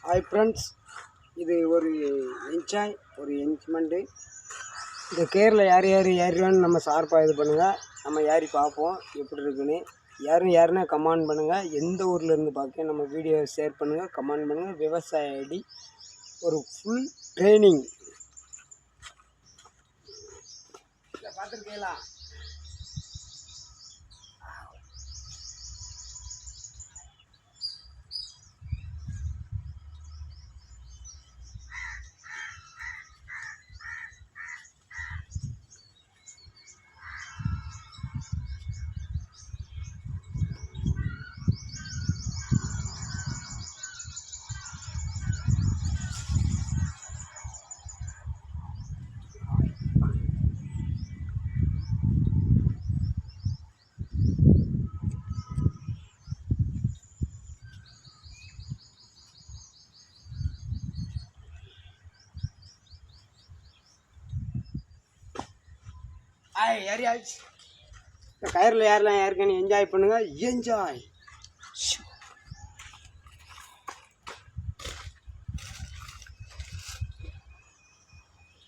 Hi friends, இது ஒரு enjoy, ஒரு என்ஜாய்மெண்ட்டு. இந்த கேரில் யார் ஏறுவான்னு நம்ம ஷார்ப்பாக இது பண்ணுங்கள். நம்ம ஏறி பார்ப்போம் எப்படி இருக்குன்னு. யாருன்னா கமெண்ட் பண்ணுங்கள். எந்த ஊரில் இருந்து பார்க்க நம்ம வீடியோ ஷேர் பண்ணுங்கள், கமெண்ட் பண்ணுங்கள். விவசாய ஐடி ஒரு ஃபுல் ட்ரைனிங் பார்த்துருக்கீங்களா? ஏறி ஆச்சு. இந்த கயிறில் யாரெல்லாம் யாருக்குன்னு என்ஜாய் பண்ணுங்கள். என்ஜாய்.